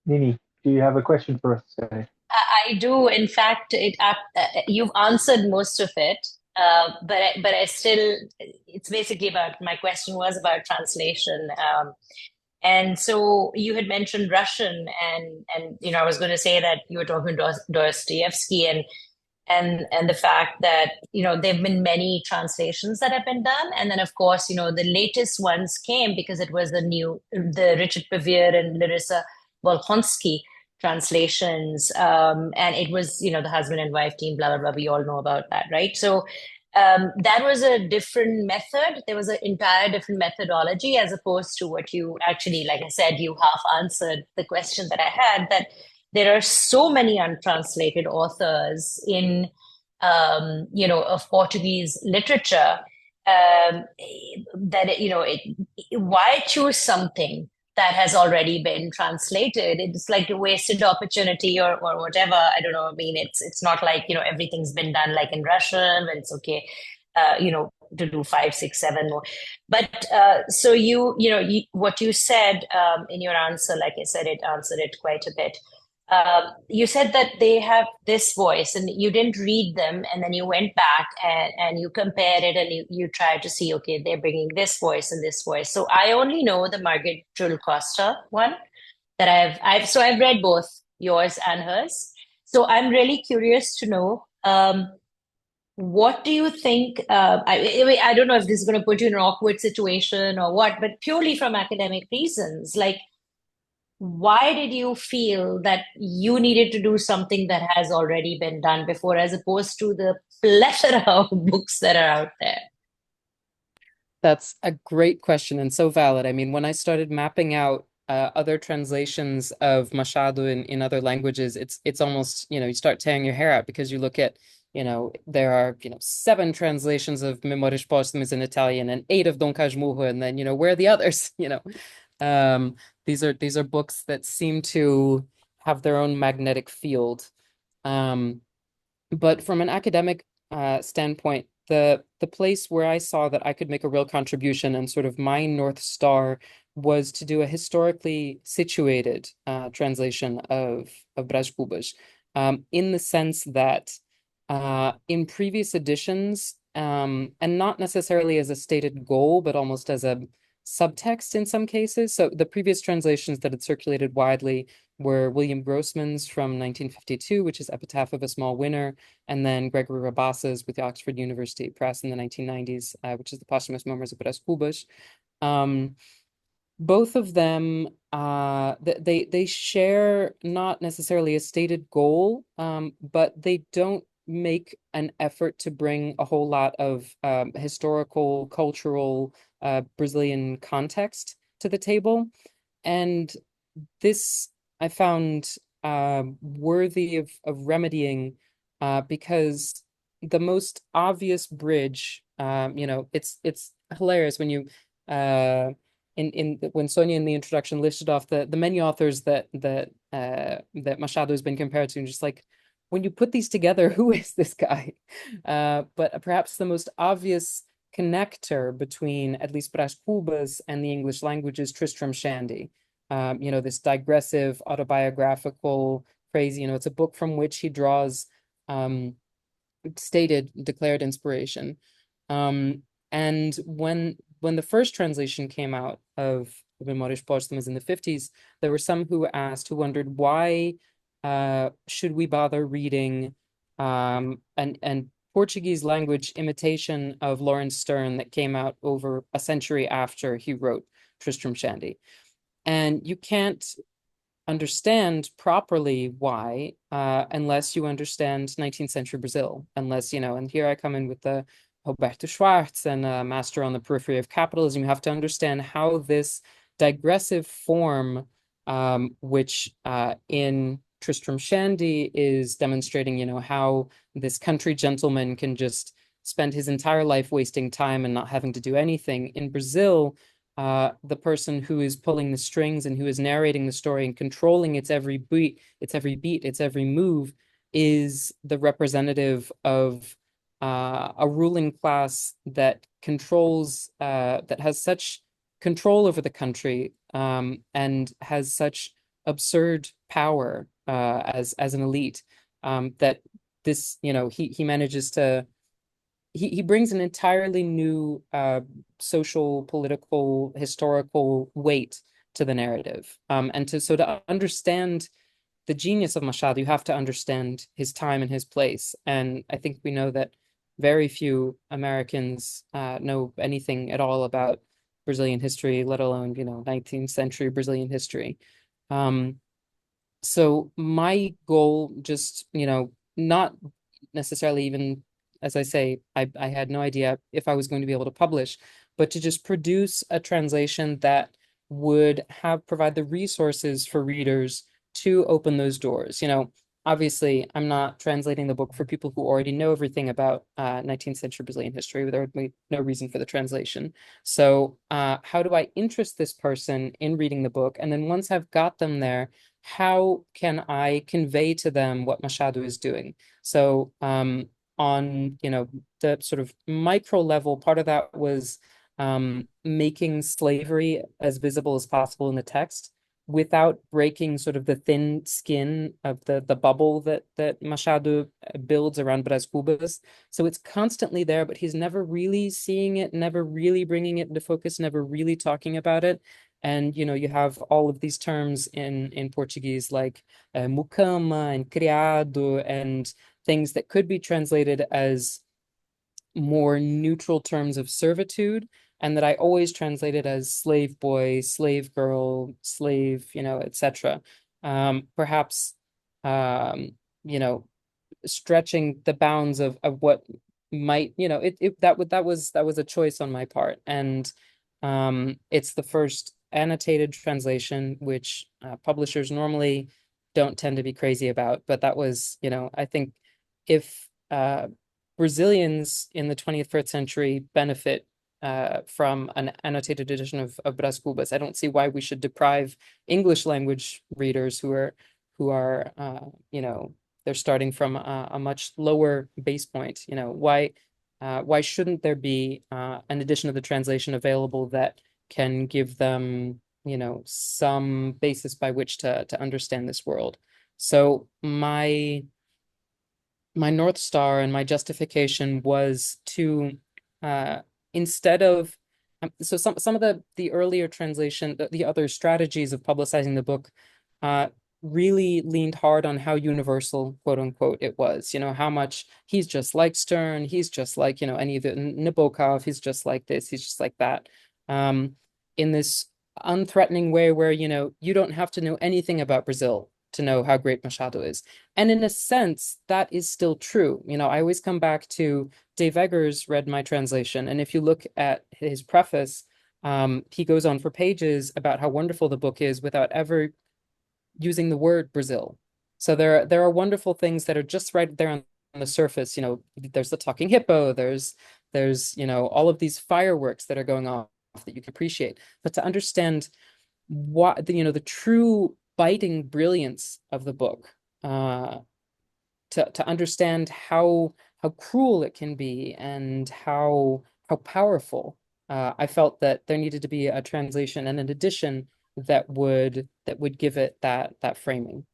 Nini, do you have a question for us today? I do. In fact, you've answered most of it, but I still, it's basically about, my question was about translation. And so you had mentioned Russian, and I was going to say that you were talking Dostoevsky, and the fact that there have been many translations that have been done, and then of course the latest ones came because it was the Richard Pevear and Larissa Volkonsky translations, and it was the husband and wife team, blah blah blah. We all know about that, right? So that was a different method. There was an entire different methodology as opposed to what you actually, like I said, you half answered the question that I had, that there are so many untranslated authors in of Portuguese literature, that why choose something that has already been translated? It's like a wasted opportunity, or whatever. I don't know. I mean, it's not like everything's been done like in Russian, but it's okay. To do five, six, seven more. But so what you said in your answer, like I said, it answered it quite a bit. You said that they have this voice and you didn't read them, and then you went back and you compared it, and you tried to see, okay, they're bringing this voice and this voice. So I only know the Margaret Jewel Costa one that I've read both yours and hers. So I'm really curious to know, what do you think? I don't know if this is going to put you in an awkward situation or what, but purely from academic reasons, like, why did you feel that you needed to do something that has already been done before, as opposed to the plethora of books that are out there? That's a great question and so valid. I mean, when I started mapping out other translations of Machado in other languages, it's almost, you start tearing your hair out because you look at, there are, seven translations of Memórias Póstumas in Italian and eight of Dom Casmurro, and then, where are the others? Um, these are books that seem to have their own magnetic field. Um, but from an academic standpoint, the place where I saw that I could make a real contribution and sort of my North Star was to do a historically situated translation of Brás Cubas, in the sense that in previous editions, and not necessarily as a stated goal, but almost as a subtext in some cases. So the previous translations that had circulated widely were William Grossman's from 1952, which is Epitaph of a Small Winner, and then Gregory Rabassa's with the Oxford University Press in the 1990s, which is the Posthumous Memoirs of Brás Cubas. Um, both of them, they share not necessarily a stated goal, but they don't make an effort to bring a whole lot of historical, cultural, Brazilian context to the table. And this I found worthy of remedying, because the most obvious bridge, it's hilarious when you when Sonia in the introduction listed off the many authors that Machado has been compared to, and just like, when you put these together, who is this guy? But perhaps the most obvious connector between at least Brás Cubas and the English language is Tristram Shandy. This digressive autobiographical phrase, it's a book from which he draws stated declared inspiration. And when the first translation came out of Memórias Póstumas in the 50s, there were some who wondered why should we bother reading an Portuguese language imitation of Lawrence Sterne that came out over a century after he wrote Tristram Shandy. And you can't understand properly why unless you understand 19th century Brazil, unless, and here I come in with the Roberto Schwartz and Master on the Periphery of Capitalism. You have to understand how this digressive form, which in Tristram Shandy is demonstrating, how this country gentleman can just spend his entire life wasting time and not having to do anything. In Brazil, the person who is pulling the strings and who is narrating the story and controlling its every beat, its every move, is the representative of a ruling class that that has such control over the country, and has such absurd power as an elite, that this, he manages to he brings an entirely new social, political, historical weight to the narrative. And to understand the genius of Machado, you have to understand his time and his place. And I think we know that very few Americans know anything at all about Brazilian history, let alone, 19th century Brazilian history. Um, so my goal, just, not necessarily even, as I say, I had no idea if I was going to be able to publish, but to just produce a translation that would provide the resources for readers to open those doors. Obviously, I'm not translating the book for people who already know everything about 19th century Brazilian history. There would be no reason for the translation. So, how do I interest this person in reading the book? And then once I've got them there, how can I convey to them what Machado is doing? So, on, the sort of micro level, part of that was making slavery as visible as possible in the text without breaking sort of the thin skin of the bubble that Machado builds around Brás Cubas. So it's constantly there, but he's never really seeing it, never really bringing it into focus, never really talking about it. And you have all of these terms in Portuguese like mucama and criado and things that could be translated as more neutral terms of servitude, and that I always translated as slave boy, slave girl, slave, etc. Perhaps, you know, stretching the bounds of what might, that was a choice on my part. And it's the first annotated translation, which publishers normally don't tend to be crazy about. But that was, I think if Brazilians in the 21st century benefit from an annotated edition of Brás Cubas, I don't see why we should deprive English language readers who are they're starting from a much lower base point. Why shouldn't there be an edition of the translation available that can give them, some basis by which to understand this world? So my North Star and my justification was to instead of so some of the earlier translation, the other strategies of publicizing the book really leaned hard on how universal, quote unquote, it was. How much he's just like Stern, he's just like, any of the Nabokov, he's just like this, he's just like that. In this unthreatening way where, you don't have to know anything about Brazil to know how great Machado is. And in a sense, that is still true. I always come back to Dave Eggers read my translation. And if you look at his preface, he goes on for pages about how wonderful the book is without ever using the word Brazil. So there are wonderful things that are just right there on the surface. There's the talking hippo, there's all of these fireworks that are going off that you can appreciate. But to understand what the true biting brilliance of the book, to understand how cruel it can be and how powerful, I felt that there needed to be a translation and an edition that would give it that framing.